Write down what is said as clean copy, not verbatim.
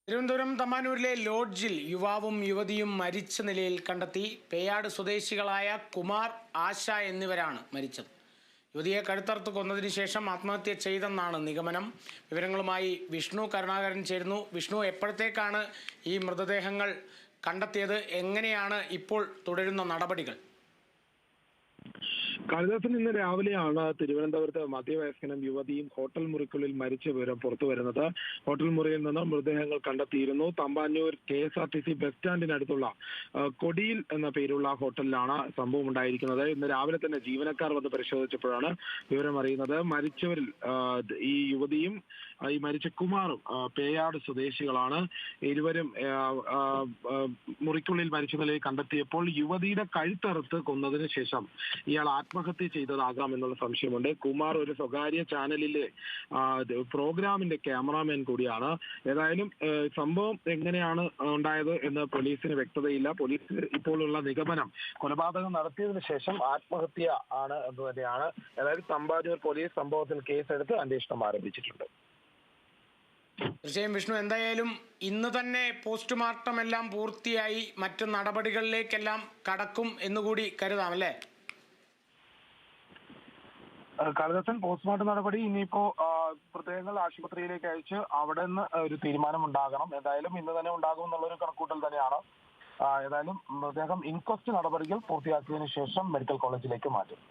തിരുവനന്തപുരം തമ്പാനൂരിലെ ലോഡ്ജിൽ യുവാവും യുവതിയും മരിച്ച നിലയിൽ കണ്ടെത്തി. പേയാട് സ്വദേശികളായ കുമാർ, ആശ എന്നിവരാണ് മരിച്ചത്. യുവതിയെ കഴുത്തറുത്ത് കൊന്നതിന് ശേഷം ആത്മഹത്യ ചെയ്തെന്നാണ് നിഗമനം. വിവരങ്ങളുമായി വിഷ്ണു കരുണാകരൻ ചേരുന്നു. വിഷ്ണു, എപ്പോഴത്തേക്കാണ് ഈ മൃതദേഹങ്ങൾ കണ്ടെത്തിയത്? എങ്ങനെയാണ് ഇപ്പോൾ തുടരുന്ന നടപടികൾ? കാളിദാസൻ ഇന്ന് രാവിലെയാണ് തിരുവനന്തപുരത്ത് മധ്യവയസ്കനും യുവതിയും ഹോട്ടൽ മുറിക്കുള്ളിൽ മരിച്ച വിവരം പുറത്തു വരുന്നത്. ഹോട്ടൽ മുറിയിൽ നിന്ന് മൃതദേഹങ്ങൾ കണ്ടെത്തിയിരുന്നു. തമ്പാനൂർ KSRTC ബസ് സ്റ്റാൻഡിനടുത്തുള്ള കൊടിയിൽ എന്ന പേരുള്ള ഹോട്ടലിലാണ് സംഭവം ഉണ്ടായിരിക്കുന്നത്. ഇന്ന് രാവിലെ തന്നെ ജീവനക്കാർ വന്ന് പരിശോധിച്ചപ്പോഴാണ് വിവരം അറിയുന്നത്. മരിച്ചവരിൽ ഈ യുവതിയും ഈ മരിച്ച കുമാറും പേയാട് സ്വദേശികളാണ്. ഇരുവരും മുറിക്കുള്ളിൽ മരിച്ച നിലയിൽ കണ്ടെത്തിയപ്പോൾ യുവതിയുടെ കഴുത്തറുത്ത് കൊന്നതിന് ശേഷം ഇയാൾ ആത്മഹത്യ ചെയ്തതാകാം എന്നുള്ള സംശയമുണ്ട്. കുമാർ ഒരു സ്വകാര്യ ചാനലിലെ പ്രോഗ്രാമിന്റെ ക്യാമറാമാൻ കൂടിയാണ്. ഏതായാലും സംഭവം എങ്ങനെയാണ് ഉണ്ടായത് എന്ന് പോലീസിന് വ്യക്തതയില്ല. പോലീസ് ഇപ്പോഴുള്ള നിഗമനം കൊലപാതകം നടത്തിയതിനു ശേഷം ആത്മഹത്യ ആണ് എന്ന് തന്നെയാണ്. ഏതായാലും തമ്പാനൂർ പോലീസ് സംഭവത്തിൽ കേസെടുത്ത് അന്വേഷണം ആരംഭിച്ചിട്ടുണ്ട്. തീർച്ചയായും വിഷ്ണു, എന്തായാലും ഇന്ന് തന്നെ പോസ്റ്റ്മോർട്ടം എല്ലാം പൂർത്തിയായി മറ്റു നടപടികളിലേക്കെല്ലാം കടക്കും എന്നുകൂടി കരുതാം, അല്ലേ? കാളിദാസൻ, പോസ്റ്റ്മോർട്ടം നടപടി ഇനിയിപ്പോ മൃതദേഹങ്ങൾ ആശുപത്രിയിലേക്ക് അയച്ച് അവിടെ നിന്ന് ഒരു തീരുമാനം ഉണ്ടാകണം. എന്തായാലും ഇന്ന് തന്നെ ഉണ്ടാകും എന്നുള്ളൊരു കണക്കൂട്ടൽ തന്നെയാണ്. ഏതായാലും മൃതദേഹം ഇൻക്വസ്റ്റ് നടപടികൾ പൂർത്തിയാക്കിയതിനു ശേഷം മെഡിക്കൽ കോളേജിലേക്ക് മാറ്റും.